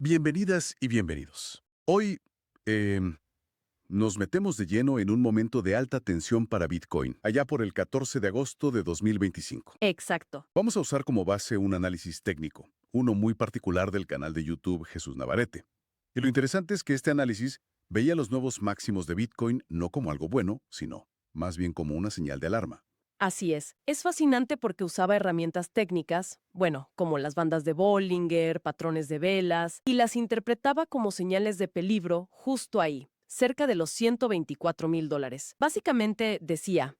Bienvenidas y bienvenidos. Hoy nos metemos de lleno en un momento de alta tensión para Bitcoin, allá por el 14 de agosto de 2025. Exacto. Vamos a usar como base un análisis técnico, uno muy particular del canal de YouTube Jesús Navarrete. Y lo interesante es que este análisis veía los nuevos máximos de Bitcoin no como algo bueno, sino más bien como una señal de alarma. Así es. Es fascinante porque usaba herramientas técnicas, bueno, como las bandas de Bollinger, patrones de velas, y las interpretaba como señales de peligro justo ahí, cerca de los $124,000. Básicamente decía,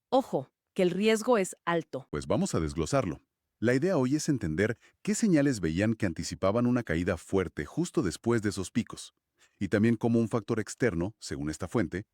ojo, que el riesgo es alto. Pues vamos a desglosarlo. La idea hoy es entender qué señales veían que anticipaban una caída fuerte justo después de esos picos, y también cómo un factor externo, según esta fuente,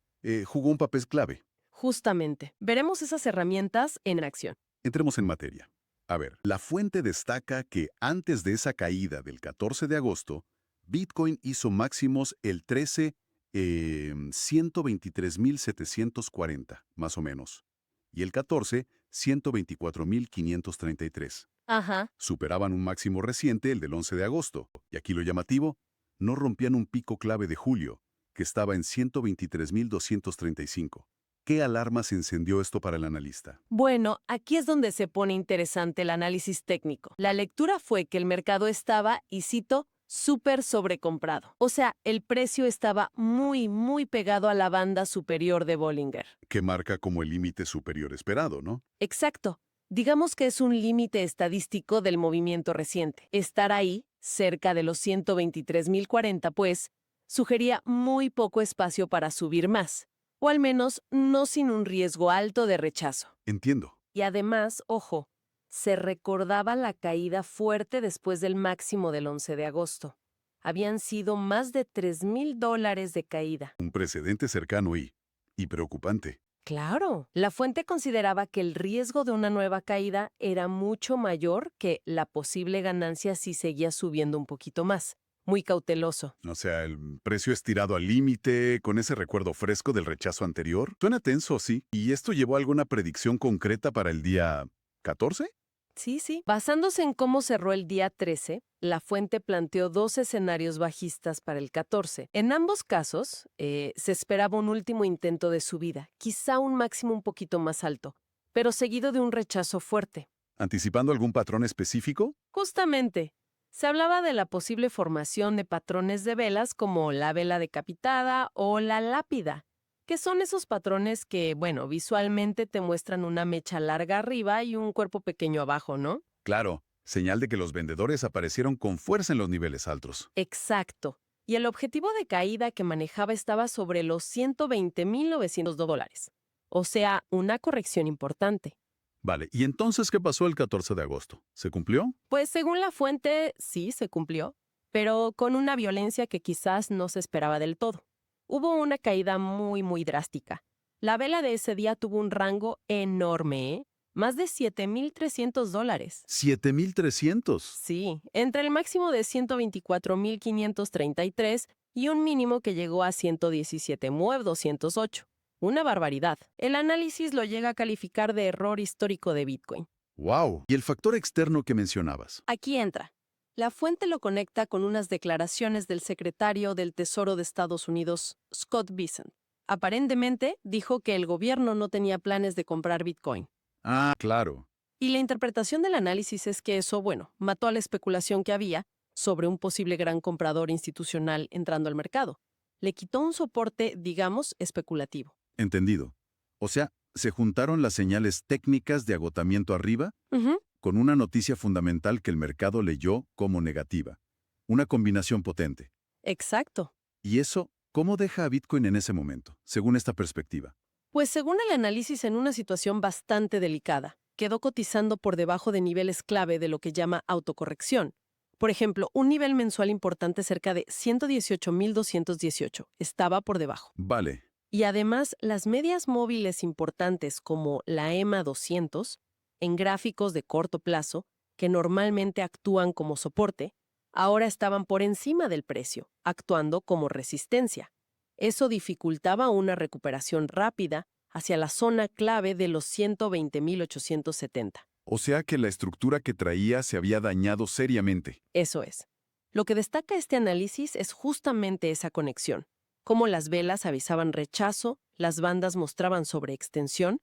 jugó un papel clave. Justamente, veremos esas herramientas en acción. Entremos en materia. A ver, la fuente destaca que antes de esa caída del 14 de agosto, Bitcoin hizo máximos el 13, 123,740, más o menos, y el 14, 124,533. Ajá. Superaban un máximo reciente, el del 11 de agosto, y aquí lo llamativo, no rompían un pico clave de julio, que estaba en 123,235. ¿Qué alarma se encendió esto para el analista? Bueno, aquí es donde se pone interesante el análisis técnico. La lectura fue que el mercado estaba, y cito, súper sobrecomprado. O sea, el precio estaba muy pegado a la banda superior de Bollinger. Que marca como el límite superior esperado, ¿no? Exacto. Digamos que es un límite estadístico del movimiento reciente. Estar ahí, cerca de los 123,040, pues, sugería muy poco espacio para subir más. O al menos no sin un riesgo alto de rechazo. Entiendo. Y además, ojo, se recordaba la caída fuerte después del máximo del 11 de agosto. Habían sido más de $3,000 de caída. Un precedente cercano y preocupante. Claro, la fuente consideraba que el riesgo de una nueva caída era mucho mayor que la posible ganancia si seguía subiendo un poquito más. Muy cauteloso. O sea, el precio estirado al límite, con ese recuerdo fresco del rechazo anterior. Suena tenso, sí. ¿Y esto llevó a alguna predicción concreta para el día 14? Sí. Basándose en cómo cerró el día 13, la fuente planteó dos escenarios bajistas para el 14. En ambos casos, se esperaba un último intento de subida, quizá un máximo un poquito más alto, pero seguido de un rechazo fuerte. ¿Anticipando algún patrón específico? Justamente, se hablaba de la posible formación de patrones de velas como la vela decapitada o la lápida, que son esos patrones que, bueno, visualmente te muestran una mecha larga arriba y un cuerpo pequeño abajo, ¿no? Claro, señal de que los vendedores aparecieron con fuerza en los niveles altos. Exacto. Y el objetivo de caída que manejaba estaba sobre los $120,900. O sea, una corrección importante. Vale, ¿y entonces qué pasó el 14 de agosto? ¿Se cumplió? Pues según la fuente, sí se cumplió, pero con una violencia que quizás no se esperaba del todo. Hubo una caída muy drástica. La vela de ese día tuvo un rango enorme, ¿eh? Más de $7,300. 7,300. Sí, entre el máximo de 124,533 y un mínimo que llegó a 117,208. Una barbaridad. El análisis lo llega a calificar de error histórico de Bitcoin. ¡Wow! ¿Y el factor externo que mencionabas? Aquí entra. La fuente lo conecta con unas declaraciones del secretario del Tesoro de Estados Unidos, Scott Bessent. Aparentemente, dijo que el gobierno no tenía planes de comprar Bitcoin. Ah, claro. Y la interpretación del análisis es que eso, bueno, mató a la especulación que había sobre un posible gran comprador institucional entrando al mercado. Le quitó un soporte, digamos, especulativo. Entendido. O sea, se juntaron las señales técnicas de agotamiento arriba Ujú. con una noticia fundamental que el mercado leyó como negativa. Una combinación potente. Exacto. ¿Y eso cómo deja a Bitcoin en ese momento, según esta perspectiva? Pues según el análisis, en una situación bastante delicada, quedó cotizando por debajo de niveles clave de lo que llama autocorrección. Por ejemplo, un nivel mensual importante cerca de 118,218 estaba por debajo. Vale. Y además, las medias móviles importantes como la EMA 200, en gráficos de corto plazo, que normalmente actúan como soporte, ahora estaban por encima del precio, actuando como resistencia. Eso dificultaba una recuperación rápida hacia la zona clave de los 120,870. O sea que la estructura que traía se había dañado seriamente. Eso es. Lo que destaca este análisis es justamente esa conexión, cómo las velas avisaban rechazo, las bandas mostraban sobreextensión,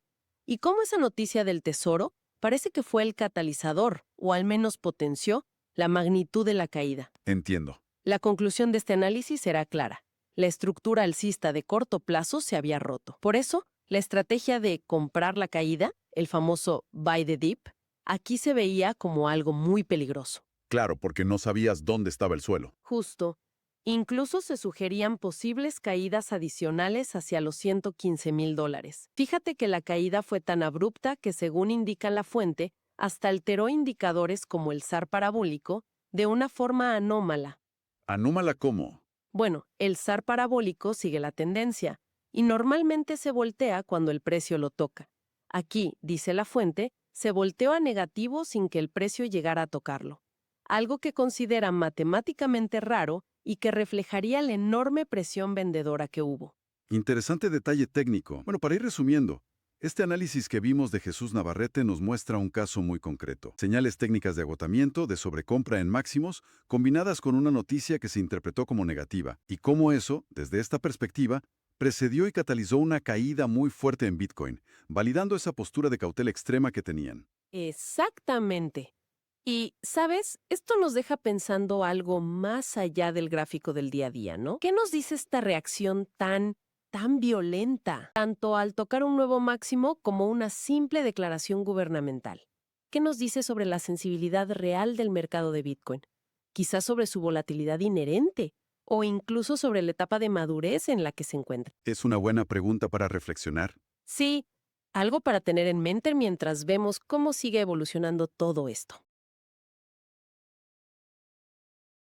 y cómo esa noticia del tesoro parece que fue el catalizador, o al menos potenció, la magnitud de la caída. Entiendo. La conclusión de este análisis era clara. La estructura alcista de corto plazo se había roto. Por eso, la estrategia de comprar la caída, el famoso buy the dip, aquí se veía como algo muy peligroso. Claro, porque no sabías dónde estaba el suelo. Justo. Incluso se sugerían posibles caídas adicionales hacia los $115,000. Fíjate que la caída fue tan abrupta que, según indica la fuente, hasta alteró indicadores como el SAR parabólico de una forma anómala. ¿Anómala cómo? Bueno, el SAR parabólico sigue la tendencia y normalmente se voltea cuando el precio lo toca. Aquí, dice la fuente, se volteó a negativo sin que el precio llegara a tocarlo, algo que consideran matemáticamente raro y que reflejaría la enorme presión vendedora que hubo. Interesante detalle técnico. Bueno, para ir resumiendo, este análisis que vimos de Jesús Navarrete nos muestra un caso muy concreto. Señales técnicas de agotamiento, de sobrecompra en máximos, combinadas con una noticia que se interpretó como negativa, y cómo eso, desde esta perspectiva, precedió y catalizó una caída muy fuerte en Bitcoin, validando esa postura de cautela extrema que tenían. Exactamente. Y, ¿sabes? Esto nos deja pensando algo más allá del gráfico del día a día, ¿no? ¿Qué nos dice esta reacción tan violenta, tanto al tocar un nuevo máximo como una simple declaración gubernamental? ¿Qué nos dice sobre la sensibilidad real del mercado de Bitcoin? Quizás sobre su volatilidad inherente o incluso sobre la etapa de madurez en la que se encuentra. Es una buena pregunta para reflexionar. Sí, algo para tener en mente mientras vemos cómo sigue evolucionando todo esto.